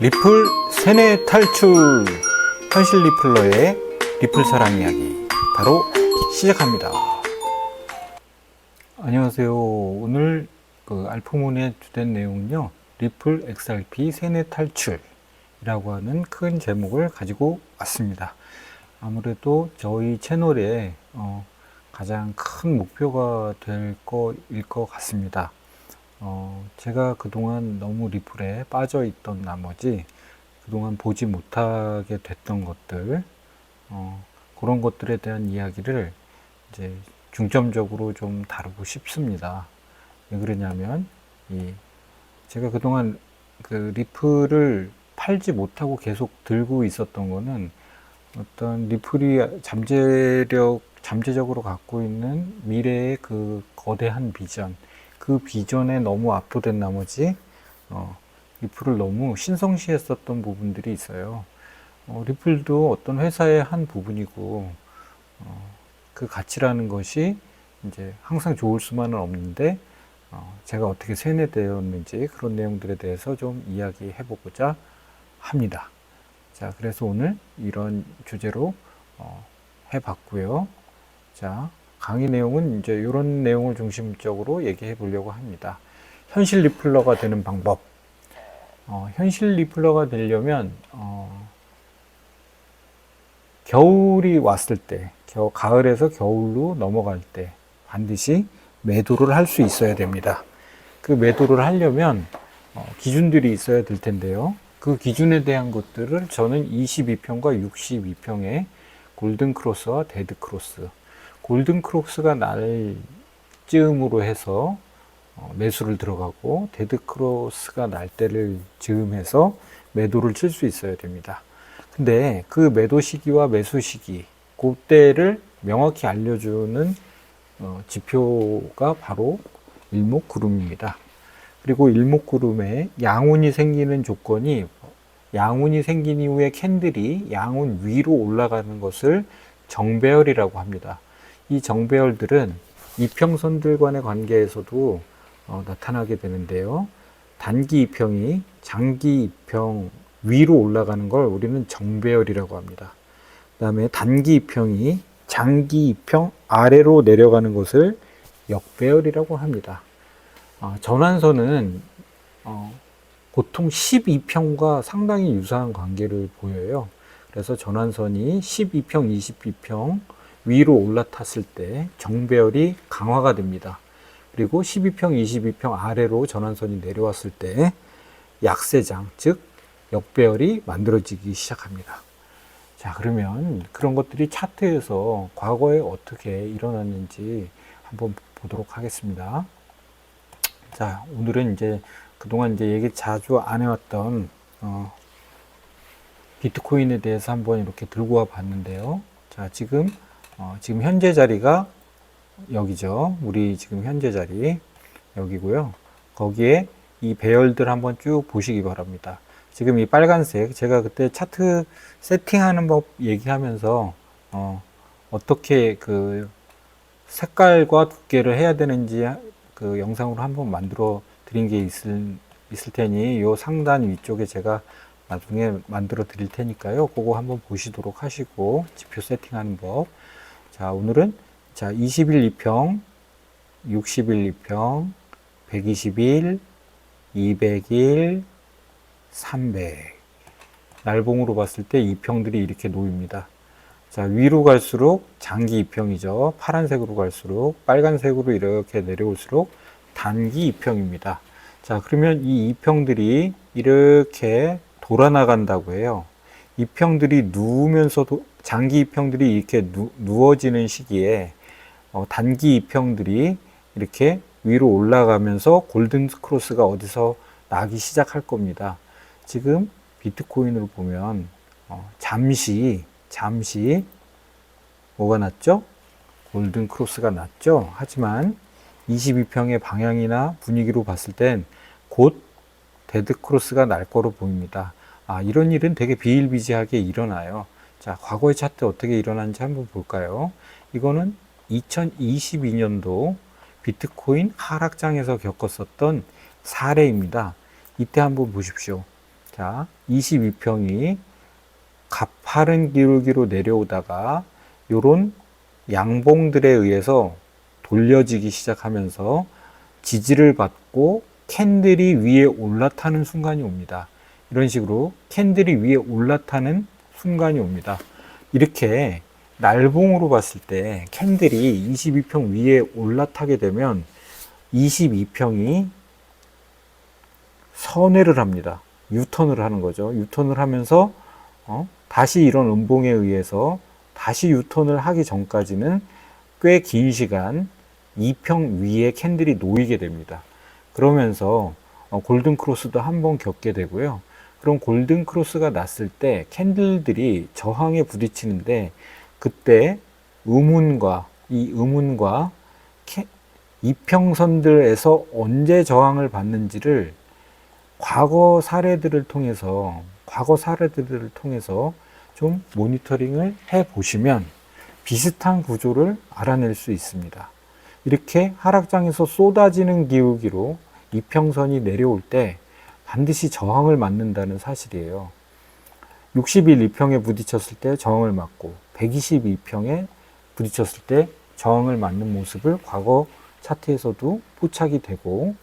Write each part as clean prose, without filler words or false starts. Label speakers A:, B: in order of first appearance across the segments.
A: 리플 세뇌 탈출, 현실 리플러의 리플 사랑 이야기 바로 시작합니다. 안녕하세요. 오늘 알프몬의 주된 내용은요, 리플 XRP 세뇌 탈출이라고 하는 큰 제목을 가지고 왔습니다. 아무래도 저희 채널의 가장 큰 목표가 될 거일 것 같습니다. 제가 그동안 너무 리플에 빠져 있던 나머지 그동안 보지 못하게 됐던 것들, 그런 것들에 대한 이야기를 이제 중점적으로 좀 다루고 싶습니다. 왜 그러냐면, 제가 그동안 그 리플을 팔지 못하고 계속 들고 있었던 거는 어떤 리플이 잠재적으로 갖고 있는 미래의 그 거대한 비전, 그 비전에 너무 압도된 나머지 리플을 너무 신성시했었던 부분들이 있어요. 리플도 어떤 회사의 한 부분이고, 그 가치라는 것이 이제 항상 좋을 수만은 없는데, 제가 어떻게 세뇌되었는지 그런 내용들에 대해서 좀 이야기해 보고자 합니다. 자, 그래서 오늘 이런 주제로 해봤고요. 자, 강의 내용은 이제 이런 내용을 중심적으로 얘기해 보려고 합니다. 현실 리플러가 되는 방법. 현실 리플러가 되려면 겨울이 왔을 때, 가을에서 겨울로 넘어갈 때 반드시 매도를 할 수 있어야 됩니다. 그 매도를 하려면 기준들이 있어야 될 텐데요. 그 기준에 대한 것들을 저는 22평과 62평의 골든 크로스와 데드 크로스, 골든 크로스가 날 즈음으로 해서 매수를 들어가고, 데드 크로스가 날 때를 즈음해서 매도를 칠 수 있어야 됩니다. 근데 그 매도 시기와 매수 시기, 그때를 명확히 알려주는 지표가 바로 일목구름입니다. 그리고 일목구름에 양운이 생기는 조건이, 양운이 생긴 이후에 캔들이 양운 위로 올라가는 것을 정배열이라고 합니다. 이 정배열들은 이평선들 간의 관계에서도 나타나게 되는데요. 단기 이평이 장기 이평 위로 올라가는 걸 우리는 정배열이라고 합니다. 그 다음에 단기 이평이 장기 이평 아래로 내려가는 것을 역배열이라고 합니다. 전환선은 보통 12평과 상당히 유사한 관계를 보여요. 그래서 전환선이 12평, 22평 위로 올라탔을 때 정배열이 강화가 됩니다. 그리고 12평, 22평 아래로 전환선이 내려왔을 때 약세장, 즉 역배열이 만들어지기 시작합니다. 자, 그러면 그런 것들이 차트에서 과거에 어떻게 일어났는지 한번 보도록 하겠습니다. 자, 오늘은 이제 그동안 이제 얘기 자주 안 해왔던 비트코인에 대해서 한번 이렇게 들고 와 봤는데요. 자, 지금 현재 자리가 여기죠. 우리 지금 현재 자리 여기고요. 거기에 이 배열들 한번 쭉 보시기 바랍니다. 지금 이 빨간색, 제가 그때 차트 세팅하는 법 얘기하면서 어떻게 그 색깔과 두께를 해야 되는지 그 영상으로 한번 만들어 드린 게 있을 테니, 요 상단 위쪽에 제가 나중에 만들어 드릴 테니까요. 그거 한번 보시도록 하시고, 지표 세팅하는 법. 자, 오늘은 21 2평, 61 2평, 121, 201, 300. 날봉으로 봤을 때 2평들이 이렇게 놓입니다. 자, 위로 갈수록 장기 2평이죠. 파란색으로 갈수록, 빨간색으로 이렇게 내려올수록 단기 2평입니다. 자, 그러면 이 2평들이 이렇게 돌아나간다고 해요. 2평들이 누우면서도, 장기 2평들이 이렇게 누워지는 시기에 단기 2평들이 이렇게 위로 올라가면서 골든 크로스가 어디서 나기 시작할 겁니다. 지금 비트코인으로 보면 잠시 뭐가 났죠? 골든 크로스가 났죠. 하지만 22평의 방향이나 분위기로 봤을 땐 곧 데드 크로스가 날 거로 보입니다. 이런 일은 되게 비일비재하게 일어나요. 자, 과거의 차트 어떻게 일어났는지 한번 볼까요? 이거는 2022년도 비트코인 하락장에서 겪었었던 사례입니다. 이때 한번 보십시오. 자, 22평이 가파른 기울기로 내려오다가 요런 양봉들에 의해서 돌려지기 시작하면서 지지를 받고 캔들이 위에 올라타는 순간이 옵니다. 이런 식으로 캔들이 위에 올라타는 순간이 옵니다. 이렇게 날봉으로 봤을 때 캔들이 22평 위에 올라타게 되면 22평이 선회를 합니다. 유턴을 하는 거죠. 유턴을 하면서 다시 이런 음봉에 의해서 다시 유턴을 하기 전까지는 꽤 긴 시간 2평 위에 캔들이 놓이게 됩니다. 그러면서 골든 크로스도 한번 겪게 되고요. 그럼 골든 크로스가 났을 때 캔들들이 저항에 부딪히는데 그때 음운과 이평선들에서 언제 저항을 받는지를 과거 사례들을 통해서 좀 모니터링을 해 보시면 비슷한 구조를 알아낼 수 있습니다. 이렇게 하락장에서 쏟아지는 기울기로 이평선이 내려올 때 반드시 저항을 맞는다는 사실이에요. 61이평에 부딪혔을 때 저항을 맞고 122평에 부딪혔을 때 저항을 맞는 모습을 과거 차트에서도 포착이 되고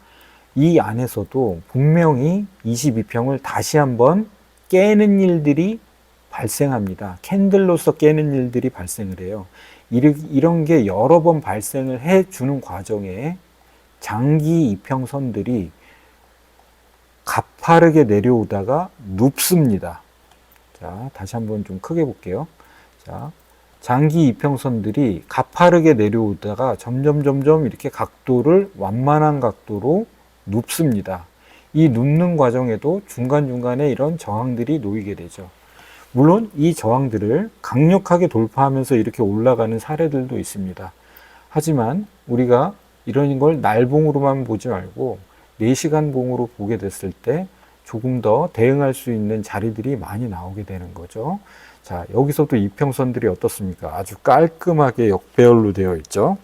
A: 이 안에서도 분명히 22평을 다시 한번 깨는 일들이 발생합니다. 캔들로서 깨는 일들이 발생을 해요. 이런 게 여러 번 발생을 해주는 과정에 장기 이평선들이 가파르게 내려오다가 눕습니다. 자, 다시 한번 좀 크게 볼게요. 자, 장기 이평선들이 가파르게 내려오다가 점점 이렇게 완만한 각도로 눕습니다. 이 눕는 과정에도 중간중간에 이런 저항들이 놓이게 되죠. 물론 이 저항들을 강력하게 돌파하면서 이렇게 올라가는 사례들도 있습니다. 하지만 우리가 이런 걸 날봉으로만 보지 말고 4시간 봉으로 보게 됐을 때 조금 더 대응할 수 있는 자리들이 많이 나오게 되는 거죠. 자, 여기서도 이평선들이 어떻습니까? 아주 깔끔하게 역배열로 되어 있죠.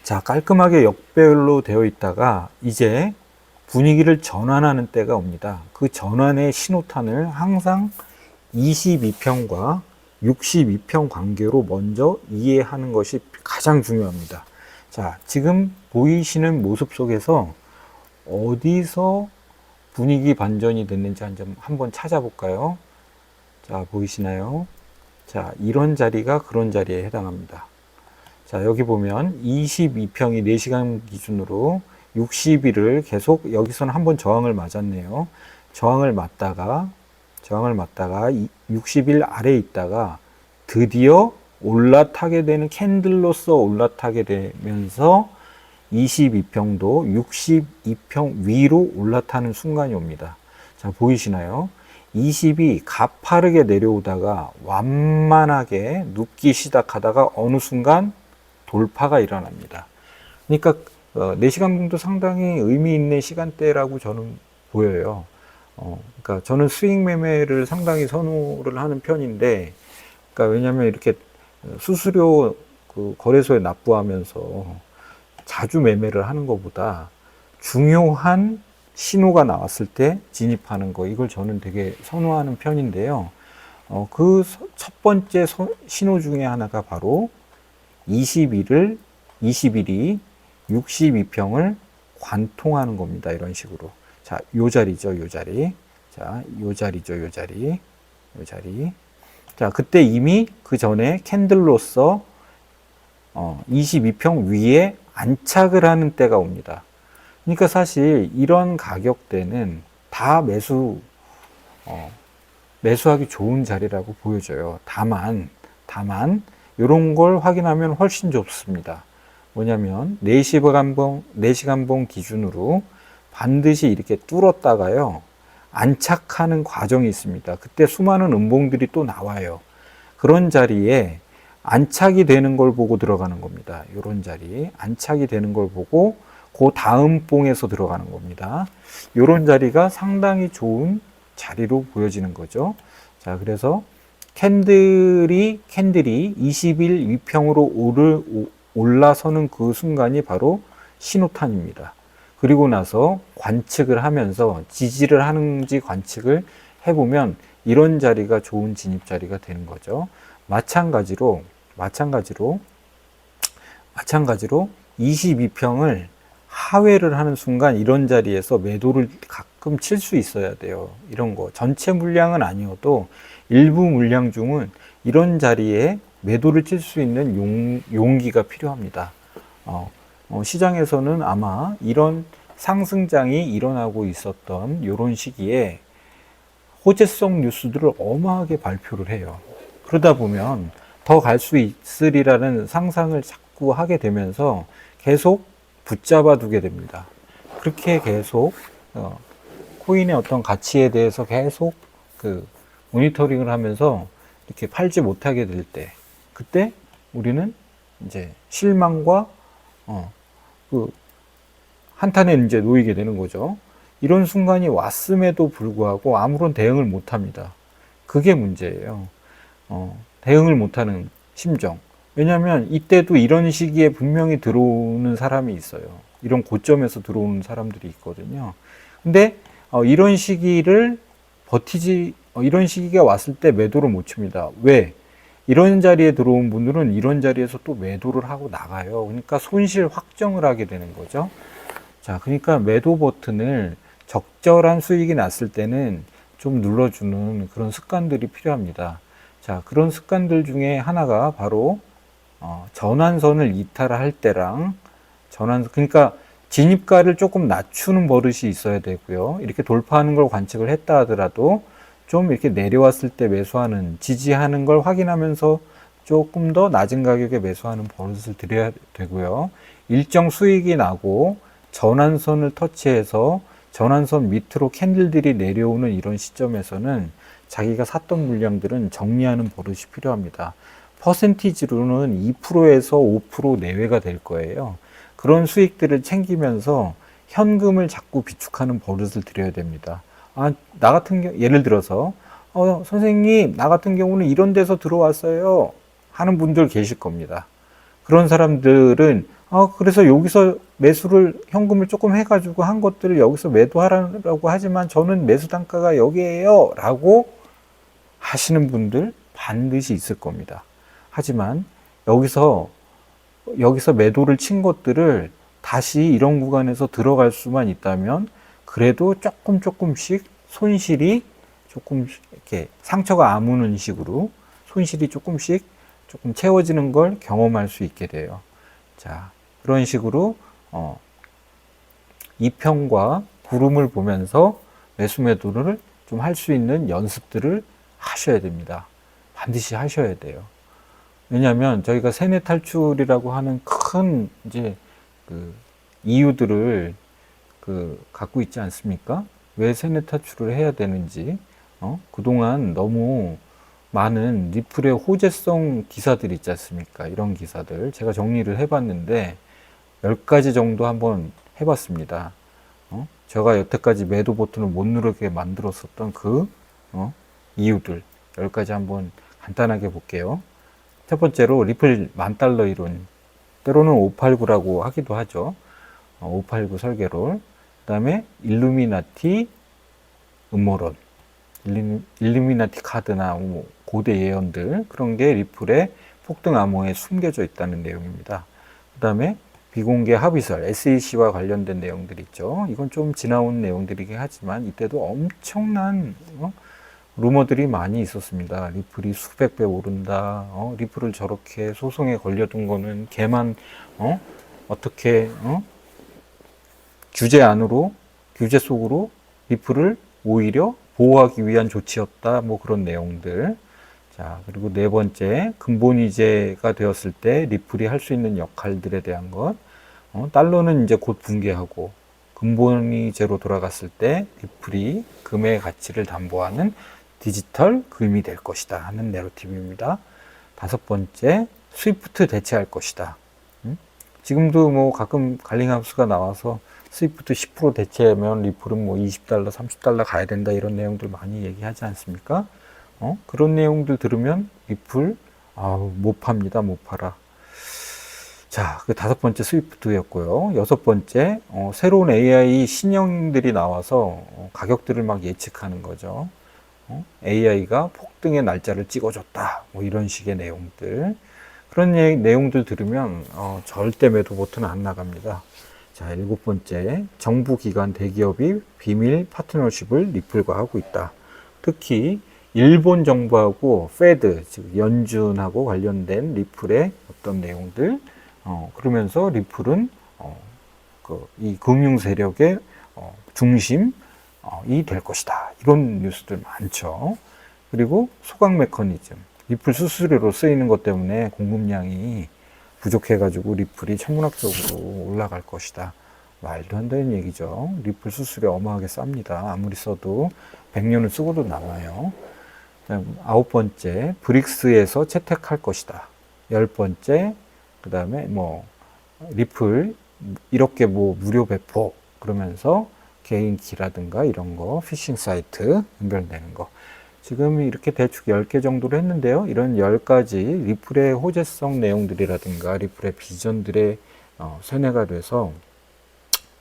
A: 자, 깔끔하게 역배열로 되어 있다가 이제 분위기를 전환하는 때가 옵니다. 그 전환의 신호탄을 항상 22평과 62평 관계로 먼저 이해하는 것이 가장 중요합니다. 자, 지금 보이시는 모습 속에서 어디서 분위기 반전이 됐는지 한번 찾아볼까요? 자, 보이시나요? 자, 이런 자리가 그런 자리에 해당합니다. 자, 여기 보면 22평이 4시간 기준으로 60일을 계속 여기서는 한번 저항을 맞았네요. 저항을 맞다가 60일 아래에 있다가 드디어 올라타게 되는 캔들로서 올라타게 되면서 22평도 62평 위로 올라타는 순간이 옵니다. 자, 보이시나요? 20이 가파르게 내려오다가 완만하게 눕기 시작하다가 어느 순간 돌파가 일어납니다. 그러니까 4시간 봉도 상당히 의미 있는 시간대라고 저는 보여요. 그러니까 저는 스윙 매매를 상당히 선호를 하는 편인데, 그러니까 왜냐하면 이렇게 수수료 그 거래소에 납부하면서 자주 매매를 하는 것보다 중요한 신호가 나왔을 때 진입하는 거, 이걸 저는 되게 선호하는 편인데요. 그 첫 번째 신호 중에 하나가 바로 21일이 62평을 관통하는 겁니다. 이런 식으로. 자, 요 자리죠, 요 자리. 자, 요 자리죠, 요 자리. 요 자리. 자, 그때 이미 그 전에 캔들로서 22평 위에 안착을 하는 때가 옵니다. 그러니까 사실 이런 가격대는 다 매수하기 좋은 자리라고 보여져요. 다만 이런 걸 확인하면 훨씬 좋습니다. 뭐냐면 4시간 봉 기준으로 반드시 이렇게 뚫었다가요 안착하는 과정이 있습니다. 그때 수많은 음봉들이 또 나와요. 그런 자리에 안착이 되는 걸 보고 들어가는 겁니다. 이런 자리 안착이 되는 걸 보고 그 다음 봉에서 들어가는 겁니다. 이런 자리가 상당히 좋은 자리로 보여지는 거죠. 자, 그래서 캔들이 20일 위평으로 올라서는 그 순간이 바로 신호탄입니다. 그리고 나서 관측을 하면서 지지를 하는지 관측을 해보면 이런 자리가 좋은 진입 자리가 되는 거죠. 마찬가지로 22평을 하회를 하는 순간 이런 자리에서 매도를 가끔 칠 수 있어야 돼요. 이런 거 전체 물량은 아니어도 일부 물량 중은 이런 자리에 매도를 칠 수 있는 용기가 필요합니다. 시장에서는 아마 이런 상승장이 일어나고 있었던 이런 시기에 호재성 뉴스들을 어마하게 발표를 해요. 그러다 보면 더 갈 수 있으리라는 상상을 자꾸 하게 되면서 계속 붙잡아 두게 됩니다. 그렇게 계속 코인의 어떤 가치에 대해서 계속 모니터링을 하면서 이렇게 팔지 못하게 될 때, 그때 우리는 이제 실망과 한탄에 이제 놓이게 되는 거죠. 이런 순간이 왔음에도 불구하고 아무런 대응을 못 합니다. 그게 문제예요. 대응을 못하는 심정. 왜냐하면 이때도 이런 시기에 분명히 들어오는 사람이 있어요. 이런 고점에서 들어오는 사람들이 있거든요. 근데 이런 시기를 이런 시기가 왔을 때 매도를 못 칩니다. 왜? 이런 자리에 들어온 분들은 이런 자리에서 또 매도를 하고 나가요. 그러니까 손실 확정을 하게 되는 거죠. 자, 그러니까 매도 버튼을 적절한 수익이 났을 때는 좀 눌러주는 그런 습관들이 필요합니다. 자, 그런 습관들 중에 하나가 바로 전환선을 이탈할 때랑 그러니까 진입가를 조금 낮추는 버릇이 있어야 되고요. 이렇게 돌파하는 걸 관측을 했다 하더라도 좀 이렇게 내려왔을 때 매수하는, 지지하는 걸 확인하면서 조금 더 낮은 가격에 매수하는 버릇을 들여야 되고요. 일정 수익이 나고 전환선을 터치해서 전환선 밑으로 캔들들이 내려오는 이런 시점에서는 자기가 샀던 물량들은 정리하는 버릇이 필요합니다. 퍼센티지로는 2%에서 5% 내외가 될 거예요. 그런 수익들을 챙기면서 현금을 자꾸 비축하는 버릇을 들여야 됩니다. 나 같은 경우, 예를 들어서, 선생님, 나 같은 경우는 이런 데서 들어왔어요. 하는 분들 계실 겁니다. 그런 사람들은, 그래서 여기서 현금을 조금 해가지고 한 것들을 여기서 매도하라고 하지만 저는 매수 단가가 여기에요. 라고 하시는 분들 반드시 있을 겁니다. 하지만 여기서 매도를 친 것들을 다시 이런 구간에서 들어갈 수만 있다면 그래도 조금씩 손실이 조금 이렇게 상처가 아무는 식으로 손실이 조금 채워지는 걸 경험할 수 있게 돼요. 자, 그런 식으로 이평과 구름을 보면서 매수 매도를 좀 할 수 있는 연습들을 하셔야 됩니다. 반드시 하셔야 돼요. 왜냐하면 저희가 세뇌 탈출이라고 하는 큰 이제 이유들을 갖고 있지 않습니까? 왜 세뇌 탈출을 해야 되는지, 그동안 너무 많은 리플의 호재성 기사들 있지 않습니까? 이런 기사들 제가 정리를 해봤는데 10가지 정도 한번 해봤습니다. 제가 여태까지 매도 버튼을 못 누르게 만들었었던 이유들 10가지 한번 간단하게 볼게요. 첫 번째로 리플 $10,000 이론, 때로는 589라고 하기도 하죠. 589 설계론. 그 다음에 일루미나티 음모론, 일루미나티 카드나 고대 예언들, 그런 게 리플의 폭등 암호에 숨겨져 있다는 내용입니다. 그 다음에 비공개 합의설, SEC와 관련된 내용들 있죠. 이건 좀 지나온 내용들이긴 하지만 이때도 엄청난 루머들이 많이 있었습니다. 리플이 수백 배 오른다. 리플을 저렇게 소송에 걸려둔 거는 걔만 어떻게 규제 속으로 리플을 오히려 보호하기 위한 조치였다. 뭐 그런 내용들. 자, 그리고 네 번째, 근본이제가 되었을 때 리플이 할 수 있는 역할들에 대한 것. 달러는 이제 곧 붕괴하고 근본이제로 돌아갔을 때 리플이 금의 가치를 담보하는 디지털 금이 될 것이다 하는 내러티브입니다. 다섯 번째, 스위프트 대체할 것이다. 지금도 뭐 가끔 갈링하우스가 나와서 스위프트 10% 대체하면 리플은 뭐 $20, $30 가야 된다 이런 내용들 많이 얘기하지 않습니까? 그런 내용들 들으면 리플 못 팝니다. 못 팔아. 자, 그 다섯 번째 스위프트였고요. 여섯 번째, 새로운 AI 신형들이 나와서 가격들을 막 예측하는 거죠. AI가 폭등의 날짜를 찍어줬다. 뭐 이런 식의 내용들. 그런 내용들 들으면 절대 매도 버튼 안 나갑니다. 자, 일곱 번째, 정부기관 대기업이 비밀 파트너십을 리플과 하고 있다. 특히 일본 정부하고 페드, 즉 연준하고 관련된 리플의 어떤 내용들, 그러면서 리플은 이 금융 세력의 중심이 될 것이다. 이런 뉴스들 많죠. 그리고 소각 메커니즘, 리플 수수료로 쓰이는 것 때문에 공급량이 부족해가지고 리플이 천문학적으로 올라갈 것이다. 말도 안 되는 얘기죠. 리플 수수료 어마하게 쌉니다. 아무리 써도 100년을 쓰고도 남아요. 아홉 번째, 브릭스에서 채택할 것이다. 열 번째, 그 다음에 리플 이렇게 무료 배포 그러면서 개인키라든가 이런 거, 피싱 사이트 연결되는 거. 지금 이렇게 대충 10개 정도로 했는데요. 이런 10가지 리플의 호재성 내용들이라든가 리플의 비전들의 세뇌가 돼서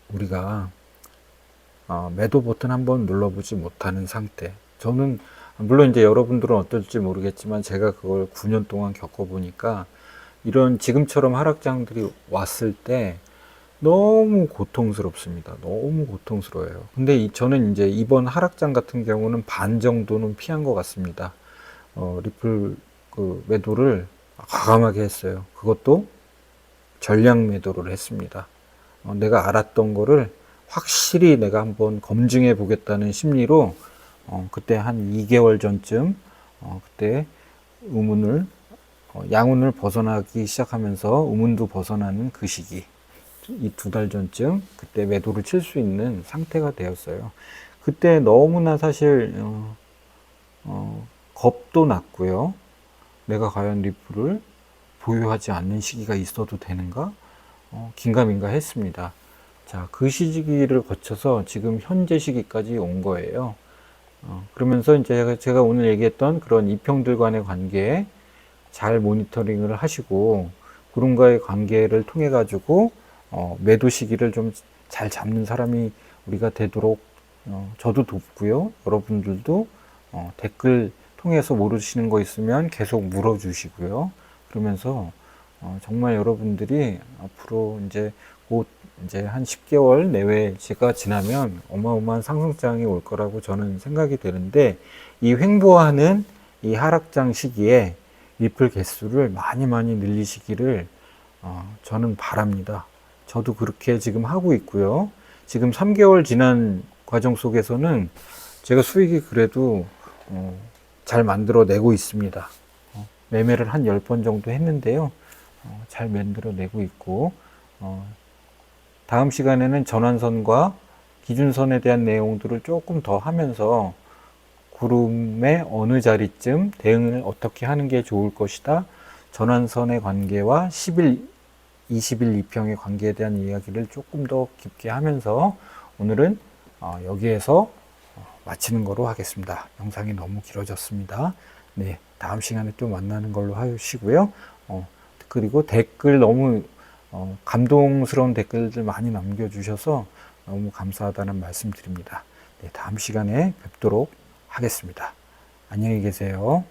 A: 우리가 매도 버튼 한번 눌러보지 못하는 상태. 저는 물론 이제 여러분들은 어떨지 모르겠지만 제가 그걸 9년 동안 겪어보니까 이런 지금처럼 하락장들이 왔을 때 너무 고통스럽습니다. 너무 고통스러워요. 근데 저는 이제 이번 하락장 같은 경우는 반 정도는 피한 것 같습니다. 리플 그 매도를 과감하게 했어요. 그것도 전략 매도를 했습니다. 내가 알았던 거를 확실히 내가 한번 검증해 보겠다는 심리로 그때 한 2개월 전쯤 그때 양운을 벗어나기 시작하면서 음운도 벗어나는 그 시기 이 2달 전쯤 그때 매도를 칠 수 있는 상태가 되었어요. 그때 너무나 사실 겁도 났고요. 내가 과연 리플을 보유하지 않는 시기가 있어도 되는가? 긴가민가 했습니다. 자, 그 시기를 거쳐서 지금 현재 시기까지 온 거예요. 그러면서 이제 제가 오늘 얘기했던 그런 이평들 간의 관계에 잘 모니터링을 하시고 그룹과의 관계를 통해 가지고 매도 시기를 좀 잘 잡는 사람이 우리가 되도록 저도 돕고요. 여러분들도 댓글 통해서 모르시는 거 있으면 계속 물어주시고요. 그러면서 정말 여러분들이 앞으로 곧 한 10개월 내외 제가 지나면 어마어마한 상승장이 올 거라고 저는 생각이 되는데 이 횡보하는 이 하락장 시기에 리플 개수를 많이 늘리시기를 저는 바랍니다. 저도 그렇게 지금 하고 있고요. 지금 3개월 지난 과정 속에서는 제가 수익이 그래도 잘 만들어내고 있습니다. 매매를 한 10번 정도 했는데요. 잘 만들어내고 있고 다음 시간에는 전환선과 기준선에 대한 내용들을 조금 더 하면서 구름의 어느 자리쯤 대응을 어떻게 하는 게 좋을 것이다. 전환선의 관계와 10일, 20일 2평의 관계에 대한 이야기를 조금 더 깊게 하면서 오늘은 여기에서 마치는 거로 하겠습니다. 영상이 너무 길어졌습니다. 네, 다음 시간에 또 만나는 걸로 하시고요. 그리고 댓글 너무 감동스러운 댓글들 많이 남겨주셔서 너무 감사하다는 말씀 드립니다. 네, 다음 시간에 뵙도록 하겠습니다. 안녕히 계세요.